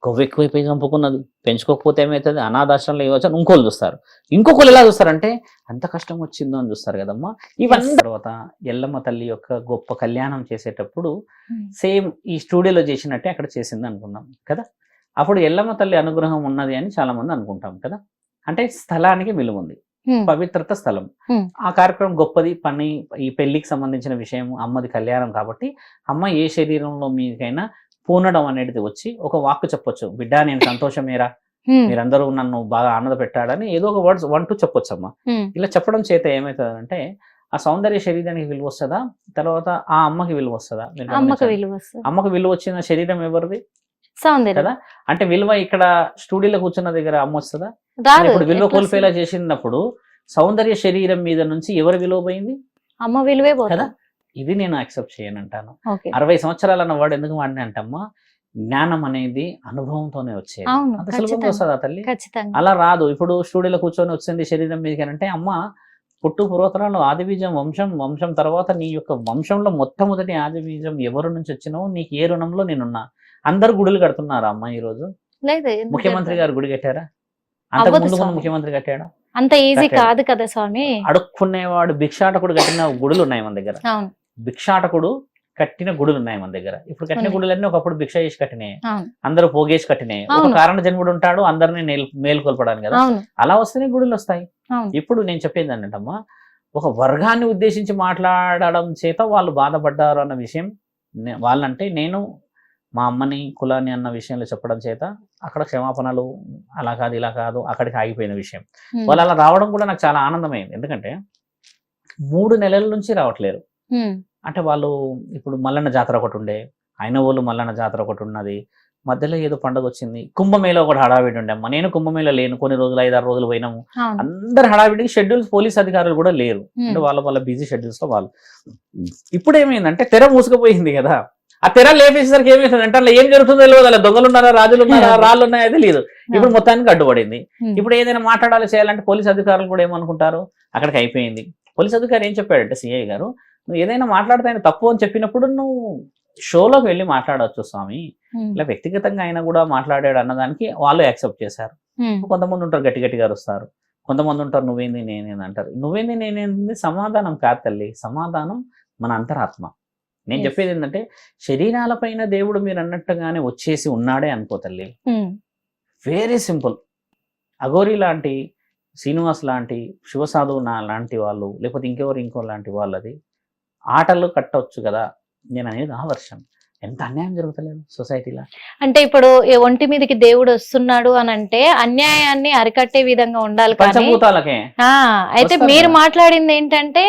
కొవ్వు ఎక్కువైపోయి చంపుకున్నది, పెంచుకోకపోతే ఏమవుతుంది, అనాథాశ్రంలో ఇవ్వచ్చు అని ఇంకోళ్ళు చూస్తారు. ఇంకొకరు ఎలా చూస్తారంటే అంత కష్టం వచ్చిందో అని చూస్తారు కదమ్మా. ఇవన్నీ తర్వాత ఎల్లమ్మ తల్లి యొక్క గొప్ప కళ్యాణం చేసేటప్పుడు సేమ్ ఈ స్టూడియోలో చేసినట్టే అక్కడ చేసింది అనుకున్నాం కదా. అప్పుడు ఎల్లమ్మ తల్లి అనుగ్రహం ఉన్నది అని చాలా మంది అనుకుంటాం కదా. అంటే స్థలానికి విలువ ఉంది, పవిత్రత స్థలం. ఆ కార్యక్రమం గొప్పది, పని ఈ పెళ్లికి సంబంధించిన విషయం, అమ్మది కళ్యాణం కాబట్టి అమ్మ ఏ శరీరంలో మీకైనా పూనడం అనేది వచ్చి ఒక వాక్కు చెప్పొచ్చు, బిడ్డ నేను సంతోషమేరా, మీరందరూ నన్ను బాగా ఆనంద పెట్టాడని ఏదో ఒక వర్డ్స్ 1-2 చెప్పొచ్చు అమ్మ. ఇలా చెప్పడం చేత ఏమవుతుందంటే ఆ సౌందర్య శరీరానికి విలువ వస్తుందా, తర్వాత ఆ అమ్మకి విలువ వస్తుందా? అమ్మకి విలువ వచ్చిన శరీరం ఎవరిది? కదా. అంటే విలువ ఇక్కడ స్టూడియోలో కూర్చున్న దగ్గర అమ్మ వస్తుందా? ఇప్పుడు విలువ కోల్పోయేలా చేసినప్పుడు సౌందర్య శరీరం మీద నుంచి ఎవరి విలువ పోయింది? అమ్మ విలువే కదా. ఇది నేను యాక్సెప్ట్ చేయను అంటాను. 60 సంవత్సరాలు అన్న వాడు ఎందుకు వాడిని అంటమ్మా, జ్ఞానం అనేది అనుభవంతోనే వచ్చేది. అంత సులభంగా వస్తుందా తల్లి? అలా రాదు. ఇప్పుడు స్టూడియోలో కూర్చొని వచ్చింది శరీరం మీదకి అంటే అమ్మ పుట్టు పూర్వతరాలు ఆదిబీజం వంశం తర్వాత నీ యొక్క వంశంలో మొట్టమొదటి ఆదిబీజం ఎవరి నుంచి వచ్చినావు, నీకు ఏ రుణంలో నేనున్నా. అందరు గుడులు కడుతున్నారా అమ్మ ఈ రోజు? ముఖ్యమంత్రి గారు గుడి కట్టారా? అంతకు ముందు ముఖ్యమంత్రి కట్టాడా? అంత ఈజీ కాదు కదా స్వామి. అడుక్కునేవాడు భిక్షాటకుడు కట్టిన గుడులు ఉన్నాయి మన దగ్గర. భిక్షాటకుడు కట్టిన గుడులు ఉన్నాయి మన దగ్గర. ఇప్పుడు కట్టిన గుడులన్నీ ఒకప్పుడు భిక్ష చేసి కట్టినాయి, అందరూ పోగేసి కట్టినాయి. ఒక కారణ జన్ముడు ఉంటాడు అందరినీ మేలుకొల్పడానికి కదా, అలా వస్తేనే గుడులు వస్తాయి. ఇప్పుడు నేను చెప్పేది ఏంటంటమ్మా, ఒక వర్గాన్ని ఉద్దేశించి మాట్లాడడం చేత వాళ్ళు బాధపడ్డారు అన్న విషయం వాళ్ళంటే, నేను మా అమ్మని కులాన్ని అన్న విషయంలో చెప్పడం చేత అక్కడ క్షమాపణలు అలా కాదు ఇలా కాదు అక్కడికి ఆగిపోయిన విషయం. వాళ్ళు అలా రావడం కూడా నాకు చాలా ఆనందమైంది. ఎందుకంటే 3 నెలల నుంచి రావట్లేరు. అంటే వాళ్ళు ఇప్పుడు మల్లన్న జాతర ఒకటి ఉండే, అయిన వాళ్ళు మల్లన్న జాతర ఒకటి ఉన్నది, మధ్యలో ఏదో పండుగ వచ్చింది, కుంభమేళ ఒకటి హడావిడి ఉండే అమ్మ. నేను కుంభమేళ లేను, కొన్ని రోజులు 5-6 రోజులు పోయినాము. అందరు హడావిడికి షెడ్యూల్స్, పోలీస్ అధికారులు కూడా లేరు, అంటే వాళ్ళ బిజీ షెడ్యూల్స్ లో వాళ్ళు. ఇప్పుడు ఏమైందంటే తెర మూసుకుపోయింది కదా, ఆ తెర లేపేసరికి ఏమైతుంది అంటే అలా ఏం జరుగుతుందో తెలియదు, అలా దొంగలు ఉన్నారా, రాజులు ఉన్నారా, రాళ్ళు ఉన్నాయో తెలియదు. ఇప్పుడు మొత్తానికి అడ్డుపడింది. ఇప్పుడు ఏదైనా మాట్లాడాలి చేయాలంటే పోలీస్ అధికారులు కూడా ఏమనుకుంటారు, అక్కడికి అయిపోయింది. పోలీస్ అధికారి ఏం చెప్పాడంటే, సిఐ గారు, నువ్వు ఏదైనా మాట్లాడితే ఆయన తప్పు అని చెప్పినప్పుడు నువ్వు షోలోకి వెళ్ళి మాట్లాడవచ్చు స్వామి, ఇలా వ్యక్తిగతంగా అయినా కూడా మాట్లాడాడు అన్నదానికి వాళ్ళు యాక్సెప్ట్ చేశారు. కొంతమంది ఉంటారు గట్టి గట్టిగా అరుస్తారు, కొంతమంది ఉంటారు నువ్వేంది నేనేంది అంటారు. నువ్వేంది నేనేంది సమాధానం కాదు తల్లి, సమాధానం మన అంతరాత్మ. నేను చెప్పేది ఏంటంటే శరీరాలపైన దేవుడు మీరు అన్నట్టుగానే వచ్చేసి ఉన్నాడే అనుకో తల్లి. Very simple. అఘోరి లాంటి, శ్రీనివాస్ లాంటి, శివసాధువు లాంటి వాళ్ళు, లేకపోతే ఇంకో లాంటి వాళ్ళది ఆటలు కట్టవచ్చు కదా. నేను అనేది ఆ వర్షం. ఎంత అన్యాయం జరుగుతలేదు సొసైటీలో. అంటే ఇప్పుడు ఒంటి మీదకి దేవుడు వస్తున్నాడు అని అంటే అన్యాయాన్ని అరికట్టే విధంగా ఉండాలి. పంచభూతాలకే అయితే మీరు మాట్లాడింది ఏంటంటే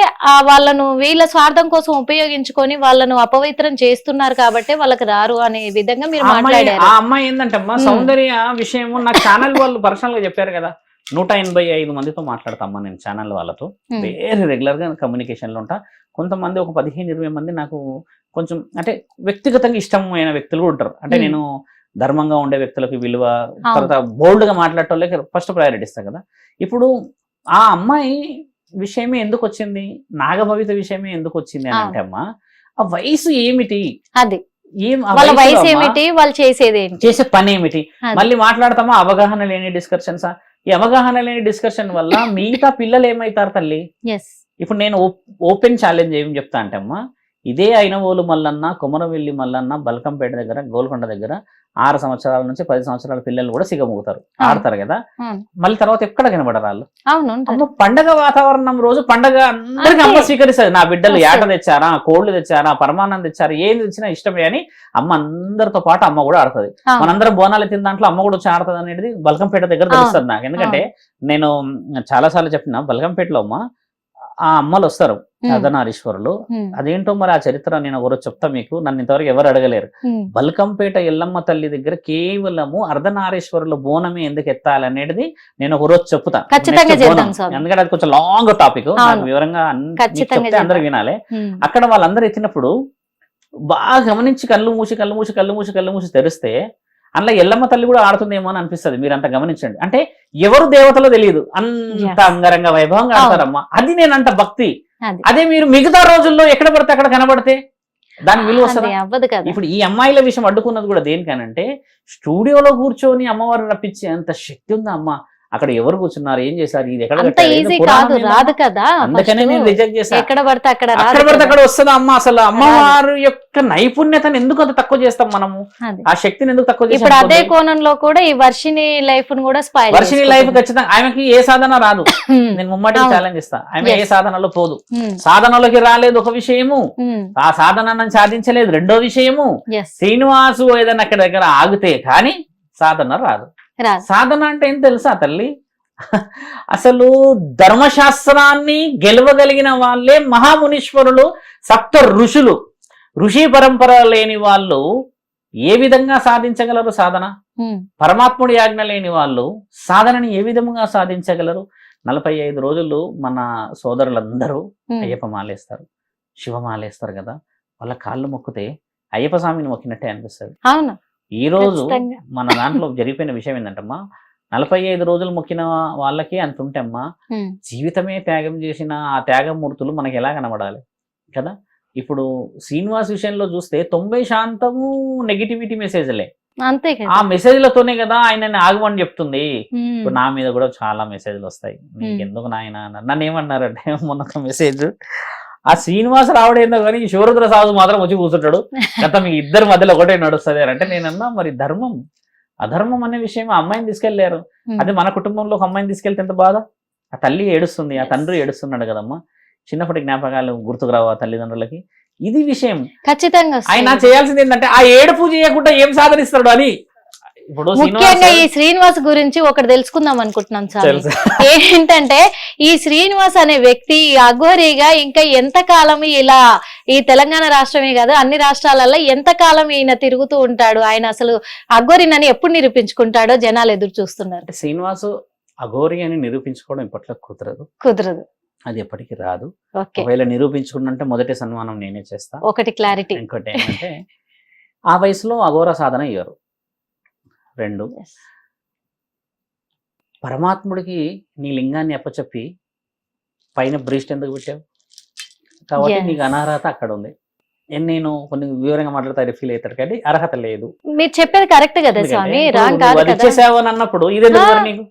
వాళ్ళను వీళ్ళ స్వార్థం కోసం ఉపయోగించుకొని వాళ్ళను అపవిత్రం చేస్తున్నారు కాబట్టి వాళ్ళకి రారు అనే విధంగా మీరు మాట్లాడారు. ఆ అమ్మాయి ఏంటంటే అమ్మా సౌందర్య విషయం నాకు ఛానల్ వాళ్ళు పర్సనల్ గా చెప్పారు కదా, 185 మందితో మాట్లాడతామ్మా నేను ఛానల్ వాళ్ళతో, వేరే రెగ్యులర్ గా కమ్యూనికేషన్ లో ఉంటా. కొంతమంది ఒక 15-20 మంది నాకు కొంచెం అంటే వ్యక్తిగతంగా ఇష్టమైన వ్యక్తులు కూడా ఉంటారు. అంటే నేను ధర్మంగా ఉండే వ్యక్తులకు విలువ, తర్వాత బోల్డ్ గా మాట్లాడటోళ్ళకి ఫస్ట్ ప్రయారిటీ ఇస్తా కదా. ఇప్పుడు ఆ అమ్మాయి విషయమే ఎందుకు వచ్చింది, నాగభవిత విషయమే ఎందుకు వచ్చింది అని అంటే అమ్మా ఆ వయసు ఏమిటి, అది వయసు ఏమిటి, వాళ్ళు చేసే పని ఏమిటి, మళ్ళీ మాట్లాడతామా అవగాహన లేని డిస్కషన్సా. ఈ అవగాహన లేని డిస్కషన్ వల్ల మిగతా పిల్లలు ఏమైతారు తల్లి. ఇప్పుడు నేను ఓపెన్ ఛాలెంజ్ ఏం చెప్తా అంటే అమ్మా, ఇదే అయినవోలు మల్లన్న, కొమరవెల్లి మల్లన్న, బల్కంపేట దగ్గర, గోల్కొండ దగ్గర 6 సంవత్సరాల నుంచి 10 సంవత్సరాల పిల్లలు కూడా సిగమూగుతారు, ఆడతారు కదా. మళ్ళీ తర్వాత ఎక్కడ కనబడరు వాళ్ళు. పండగ వాతావరణం రోజు పండగ అందరికి అమ్మ స్వీకరిస్తుంది. నా బిడ్డలు ఏట తెచ్చారా, కోళ్లు తెచ్చారా, పరమాన్నం తెచ్చారా, ఏది తెచ్చినా ఇష్టమే అని అమ్మ అందరితో పాటు అమ్మ కూడా ఆడుతుంది. మనందరం బోనాలు తిన్న దాంట్లో అమ్మ కూడా వచ్చి ఆడుతుంది అనేది బల్కంపేట దగ్గర తెలుస్తుంది నాకు. ఎందుకంటే నేను చాలా సార్లు చెప్పిన బల్కంపేటలో అమ్మ ఆ అమ్మలు వస్తారు అర్ధనారీశ్వరులు. అదేంటో మరి ఆ చరిత్ర నేను ఒకరోజు చెప్తా మీకు, నన్ను ఇంతవరకు ఎవరు అడగలేరు. బల్కంపేట ఎల్లమ్మ తల్లి దగ్గర కేవలము అర్ధనారీశ్వరులు బోనమే ఎందుకు ఎత్తాలనేది నేను ఒకరోజు చెప్తా. ఎందుకంటే అది కొంచెం లాంగ్ టాపిక్, వివరంగా చెప్తే అందరు వినాలి. అక్కడ వాళ్ళందరూ ఎత్తినప్పుడు బాగా గమనించి కళ్ళు మూసి తెరిస్తే అందులో ఎల్లమ్మ తల్లి కూడా ఆడుతుందేమో అని అనిపిస్తుంది. మీరు అంత గమనించండి. అంటే ఎవరు దేవతలో తెలియదు, అంత అంగరంగ వైభవంగా ఆడతారమ్మా. అది నేనంట భక్తి. అదే మీరు మిగతా రోజుల్లో ఎక్కడ పడితే అక్కడ కనబడితే దాని విలువ వస్తుంది. ఇప్పుడు ఈ అమ్మాయిల విషయం అడ్డుకున్నది కూడా దేనికనంటే స్టూడియోలో కూర్చొని అమ్మవారు రప్పించే అంత శక్తి ఉందా అమ్మ. అక్కడ ఎవరు కూర్చున్నారు, ఏం చేశారు, ఇది ఎక్కడ రాదు కదా. అందుకనే నేను రిజెక్ట్ చేశాను. ఎక్కడ పడితే అక్కడ వస్తుందా అమ్మ. అసలు అమ్మవారు యొక్క నైపుణ్యతను ఎందుకు అంత తక్కువ చేస్తాం మనము, ఆ శక్తిని ఎందుకు తక్కువ చేస్తాం. ఇప్పుడు అదే కోణంలో కూడా ఈ వర్షిని లైఫ్ కూడా వర్షిని లైఫ్ ఖచ్చితంగా ఆమెకి ఏ సాధన రాదు. నేను ముమ్మటికి ఛాలెంజ్ ఇస్తా, ఆమె ఏ సాధనలో పోదు. సాధనలోకి రాలేదు ఒక విషయము, ఆ సాధన సాధించలేదు రెండో విషయము. శ్రీనివాసు ఏదైనా అక్కడ దగ్గర ఆగితే కానీ సాధన రాదు. సాధన అంటే ఏం తెలుసా తల్లి, అసలు ధర్మశాస్త్రాన్ని గెలవగలిగిన వాళ్ళే మహామునీశ్వరులు, సప్త ఋషులు. ఋషి పరంపర లేని వాళ్ళు ఏ విధంగా సాధించగలరు సాధన? పరమాత్ముడి ఆజ్ఞ లేని వాళ్ళు సాధనని ఏ విధంగా సాధించగలరు? 45 రోజులు మన సోదరులందరూ అయ్యప్ప మాలేస్తారు, శివమాలేస్తారు కదా. వాళ్ళ కాళ్ళు మొక్కితే అయ్యప్ప స్వామిని మొక్కినట్టే అనిపిస్తుంది. అవును. ఈ రోజు మన దాంట్లో జరిగిపోయిన విషయం ఏంటంటమ్మా, 45 రోజులు మొక్కిన వాళ్ళకి అంత ఉంటే అమ్మా, జీవితమే త్యాగం చేసిన ఆ త్యాగమూర్తులు మనకి ఎలా కనబడాలి కదా. ఇప్పుడు శ్రీనివాస్ విషయంలో చూస్తే 90% నెగిటివిటీ మెసేజ్లే. అంతే, ఆ మెసేజ్లతోనే కదా ఆయనని ఆగమని చెప్తుంది. ఇప్పుడు నా మీద కూడా చాలా మెసేజ్లు వస్తాయి, నీకు ఎందుకు నాయన నన్ను ఏమన్నారంటే మొన్న ఒక మెసేజ్, ఆ శ్రీనివాస్ రావడేందో కానీ ఈ శివరుద్ర సాధు మాత్రం వచ్చి కూర్చుంటాడు గత మీ ఇద్దరి మధ్యలో ఒకటే నడుస్తుంది అంటే నేనన్నా మరి ధర్మం అధర్మం అనే విషయం ఆ అమ్మాయిని తీసుకెళ్లారు. అదే మన కుటుంబంలో ఒక అమ్మాయిని తీసుకెళ్తే ఎంత బాధ. ఆ తల్లి ఏడుస్తుంది, ఆ తండ్రి ఏడుస్తున్నాడు కదమ్మా. చిన్నప్పటి జ్ఞాపకాలు గుర్తుకు రావు ఆ తల్లిదండ్రులకి. ఇది విషయం ఖచ్చితంగా. ఆయన చేయాల్సింది ఏంటంటే ఆ ఏడుపు చేయకుండా ఏం సాధనిస్తాడు అని. ఇప్పుడు ముఖ్యంగా ఈ శ్రీనివాస్ గురించి ఒకటి తెలుసుకుందాం అనుకుంటున్నాం సార్. ఏంటంటే ఈ శ్రీనివాస్ అనే వ్యక్తి అఘోరీగా ఇంకా ఎంత కాలం ఇలా ఈ తెలంగాణ రాష్ట్రమే కాదు అన్ని రాష్ట్రాలలో ఎంత కాలం ఈయన తిరుగుతూ ఉంటాడు, ఆయన అసలు అఘోరినని ఎప్పుడు నిరూపించుకుంటాడో జనాలు ఎదురు చూస్తున్నారు. శ్రీనివాస్ అఘోరి అని నిరూపించుకోవడం ఇప్పట్లో కుదరదు, అది ఎప్పటికీ రాదు. ఒకవేళ నిరూపించుకుంటే మొదటి సన్మానం నేనే చేస్తా. ఒకటి క్లారిటీ. ఇంకోటి ఏంటంటే ఆ వయసులో అఘోర సాధన అయ్యారు. 2 పరమాత్ముడికి నీ లింగాన్ని అప్పచెప్పి పైన బ్రీస్ట్ ఎందుకు పెట్టావు? కాబట్టి నీకు అనార్హత అక్కడ ఉంది. నేను కొన్ని వివరంగా మాట్లాడతా ఫీల్ అవుతాడు కానీ అర్హత లేదు. మీరు చెప్పేది కరెక్ట్ కదా స్వామి, రాంగ్ కాదు కదా. ఇచ్చేసావు అని అన్నప్పుడు ఇది నీకు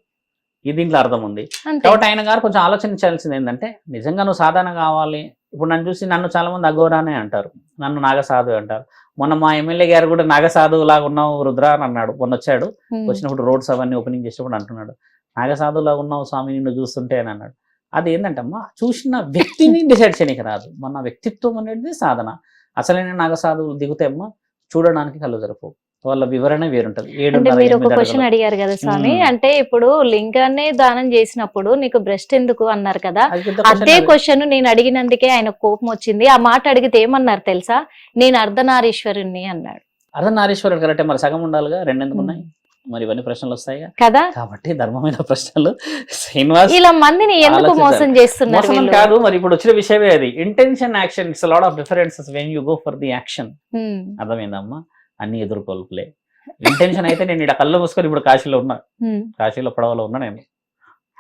ఇది దీంట్లో అర్థం ఉంది. కాబట్టి ఆయన గారు కొంచెం ఆలోచించాల్సింది ఏంటంటే నిజంగా నువ్వు సాధన కావాలి. ఇప్పుడు నన్ను చూసి నన్ను చాలా మంది అఘోరానే అంటారు, నన్ను నాగసాధు అంటారు. మొన్న మా ఎమ్మెల్యే గారు కూడా నాగసాధువు లాగా ఉన్నావు రుద్ర అని అన్నాడు. మొన్న వచ్చాడు, వచ్చినప్పుడు రోడ్స్ అవన్నీ ఓపెనింగ్ చేసినప్పుడు అంటున్నాడు నాగసాధువులా ఉన్నావు స్వామి నిన్ను చూస్తుంటే అని అన్నాడు. అది ఏంటంటే అమ్మా చూసిన వ్యక్తిని డిసైడ్ చేయడానికి రాదు, మన వ్యక్తిత్వం అనేది సాధన. అసలైన నాగసాధువులు దిగుతే అమ్మా చూడడానికి కళ్ళు జరపు, వాళ్ళ వివరణ వేరుంటది. అంటే మీరు ఒక క్వశ్చన్ అడిగారు కదా స్వామి, అంటే ఇప్పుడు లింగాన్ని దానం చేసినప్పుడు నీకు బ్రెస్ట్ ఎందుకు అన్నారు కదా, అదే క్వశ్చన్ నేను అడిగినందుకే ఆయన కోపం వచ్చింది. ఆ మాట అడిగితే ఏమన్నారు తెలుసా, నేను అర్ధనారీశ్వరుణ్ణి అన్నాడు. అర్ధనారీశ్వరుడు కరెక్టే, మరి సగం ఉండాలిగా, రెండెందుకు ఉన్నాయి మరి, ఇవన్నీ ప్రశ్నలు వస్తాయి కదా. కాబట్టి ధర్మమైన ప్రశ్నలు. శ్రీనివాస్ ఇలా మందిని ఎందుకు మోసం చేస్తున్నారు కాదు మరి, ఇప్పుడు వచ్చిన విషయమే అది. Intention action, it's lot of differences when you go for the action. అర్థమైందమ్మా, అన్ని ఎదుర్కొల్పులే. ఇంటెన్షన్ అయితే నేను ఇక్కడ కళ్ళు మూసుకొని ఇప్పుడు కాశీలో ఉన్నా, కాశీలో పడవలో ఉన్నా. నేను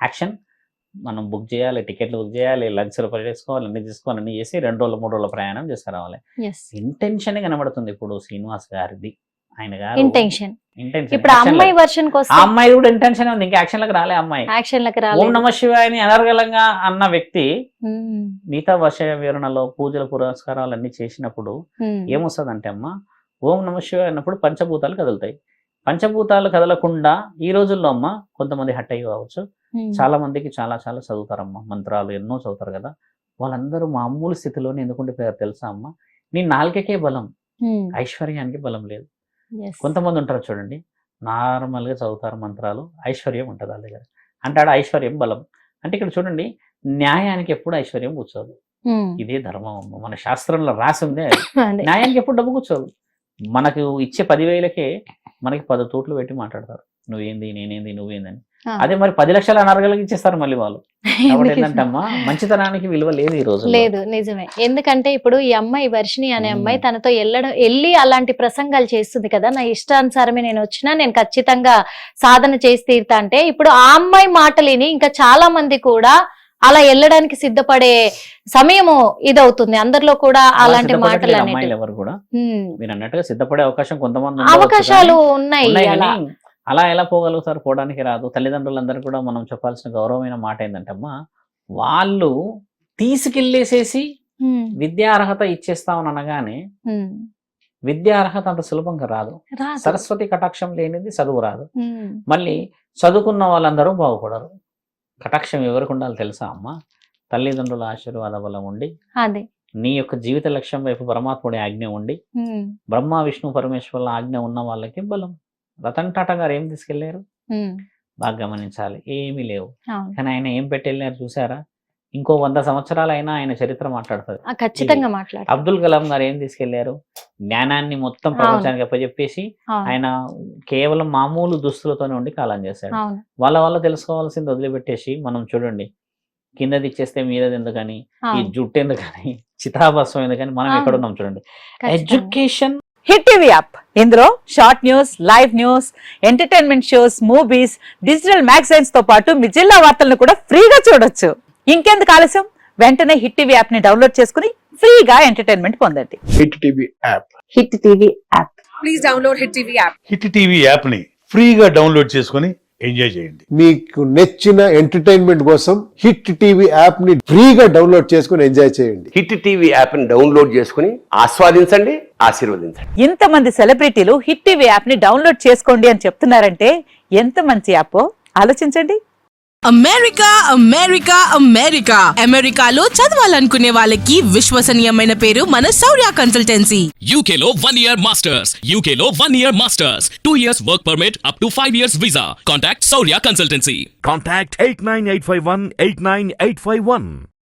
యాక్షన్ మనం బుక్ చేయాలి, టికెట్లు బుక్ చేయాలి, లంచ్ చేసుకోవాలి, అన్ని తీసుకోవాలి, అన్ని చేసి 2 రోజులు 3 రోజుల ప్రయాణం చేసుకురావాలి. ఇంటెన్షన్ కనబడుతుంది ఇప్పుడు శ్రీనివాస్ గారిది, ఆయన గారు ఇంటెన్షన్. ఇప్పుడు అమ్మాయి వర్షన్ కోసం ఆ అమ్మాయి కూడా ఇంటెన్షన్ ఉంది, ఇంకా యాక్షన్ లకు రాలే అమ్మాయి. ఓం నమ శివాయని అనర్గళంగా అన్న వ్యక్తి మిగతా వర్ష వివరణలో పూజల పురస్కారాలు అన్ని చేసినప్పుడు ఏమొస్తుంది అంటే అమ్మ, ఓం నమ శివాయ అన్నప్పుడు పంచభూతాలు కదులుతాయి. పంచభూతాలు కదలకుండా ఈ రోజుల్లో అమ్మ కొంతమంది హట్ అయ్యి కావచ్చు, చాలా మందికి చాలా చాలా చదువుతారమ్మా, మంత్రాలు ఎన్నో చదువుతారు కదా, వాళ్ళందరూ మామూలు స్థితిలోనే ఎందుకుంటే తెలుసా అమ్మ, నీ నాలుకకే బలం, ఐశ్వర్యానికి బలం లేదు. కొంతమంది ఉంటారు చూడండి, నార్మల్ గా చదువుతారు మంత్రాలు, ఐశ్వర్యం ఉంటుంది వాళ్ళ దగ్గర, అంటాడు ఐశ్వర్యం బలం. అంటే ఇక్కడ చూడండి, న్యాయానికి ఎప్పుడు ఐశ్వర్యం కూర్చోదు, ఇదే ధర్మం అమ్మ, మన శాస్త్రంలో రాసి ఉందే. న్యాయానికి ఎప్పుడు డబ్బు కూర్చోదు. మనకు ఇచ్చే 10,000కే మనకి 10 తోట్లు పెట్టి మాట్లాడతారు, నువ్వేంది నేనేంది నువ్వేందని. అదే మరి 10 లక్షల అనర్గలకి ఇచ్చేస్తారు మళ్ళీ వాళ్ళు. కాబట్టి ఏంటంటే అమ్మా, మంచితనానికి విలువ లేదు ఈ రోజు. లేదు, నిజమే. ఎందుకంటే ఇప్పుడు ఈ అమ్మాయి వర్షిణి అనే అమ్మాయి తనతో వెళ్ళి అలాంటి ప్రసంగాలు చేస్తుంది కదా, నా ఇష్టానుసారమే నేను వచ్చినా నేను ఖచ్చితంగా సాధన చేసి తీరుతా అంటే, ఇప్పుడు ఆ అమ్మాయి మాటలేని ఇంకా చాలా మంది కూడా అలా వెళ్ళడానికి సిద్ధపడే సమయము ఇదవుతుంది అందరిలో కూడా. అలాంటి మాటలు ఎవరు కూడా మీరు అన్నట్టుగా సిద్ధపడే అవకాశం కొంతమంది అవకాశాలు ఉన్నాయి. అలా ఎలా పోగలుగుతారు, పోవడానికి రాదు. తల్లిదండ్రులందరూ కూడా మనం చెప్పాల్సిన గౌరవమైన మాట ఏంటంటే అమ్మా, వాళ్ళు తీసుకెళ్లేసేసి విద్యా అర్హత ఇచ్చేస్తామని అనగానే విద్యా అర్హత అంత సులభంగా రాదు. సరస్వతి కటాక్షం లేనిది చదువు రాదు. మళ్ళీ చదువుకున్న వాళ్ళందరూ బాగుపడరు. కటాక్షం ఎవరికి ఉండాలి తెలుసా అమ్మ, తల్లిదండ్రుల ఆశీర్వాద బలం ఉండి, నీ యొక్క జీవిత లక్ష్యం వైపు పరమాత్ముడి ఆజ్ఞ ఉండి, బ్రహ్మ విష్ణు పరమేశ్వరుల ఆజ్ఞ ఉన్న వాళ్ళకి బలం. రతన్ టాటా గారు ఏం తీసుకెళ్లారు బాగా గమనించాలి, ఏమీ లేవు. కానీ ఆయన ఏం పెట్టి వెళ్ళారు చూసారా, ఇంకో 100 సంవత్సరాలైనా ఆయన చరిత్ర మాట్లాడుతుంది, ఖచ్చితంగా మాట్లాడు. అబ్దుల్ కలాం గారు ఏం తీసుకెళ్లారు, జ్ఞానాన్ని మొత్తం ప్రపంచానికి అప్పచెప్పేసి ఆయన కేవలం మామూలు దుస్తులతోనే ఉండి కాలం చేశాడు. వాళ్ళ తెలుసుకోవాల్సింది వదిలిపెట్టేసి మనం చూడండి, కిందది ఇచ్చేస్తే మీరది ఎందుకని, ఈ జుట్టు ఎందుకని, చితాభస్వం ఎందుకని, మనం ఎక్కడున్నాం చూడండి. ఎడ్యుకేషన్. హిట్ టీవీ యాప్, ఇందులో short news, live news, entertainment shows, movies, digital magazines తో పాటు మీ జిల్లా వార్తలను కూడా ఫ్రీగా చూడొచ్చు. ఇంకెందుకు ఆలస్యం, వెంటనే హిట్ టీవీ యాప్ ని డౌన్లోడ్ చేసుకుని ఫ్రీగా ఎంటర్టైన్మెంట్ పొందండి. Hit TV app. Hit TV app. Please download hit TV app. Hit TV app ని ఫ్రీగా డౌన్లోడ్ చేసుకుని ఎంజాయ్ చేయండి. మీకు నచ్చిన ఎంటర్టైన్మెంట్ కోసం హిట్ టీవీ యాప్ ని ఫ్రీగా డౌన్లోడ్ చేసుకుని ఎంజాయ్ చేయండి. హిట్ టీవీ యాప్ ని డౌన్లోడ్ చేసుకుని ఆస్వాదించండి, ఆశీర్వదించండి. ఇంతమంది సెలబ్రిటీలు హిట్ టీవీ యాప్ ని డౌన్లోడ్ చేసుకోండి అని చెప్తున్నారంటే ఎంత మంచి యాప్ ఆలోచించండి. అమెరికా అమెరికా అమెరికా అమెరికాలో చదవాలనుకునే వాళ్ళకి విశ్వసనీయమైన పేరు మన శౌర్య కన్సల్టెన్సీ. UK లో 1 year masters, UK లో 1 year masters, 2 years work permit up to 5 years visa. Contact Saurya Consultancy. Contact 89851 89851.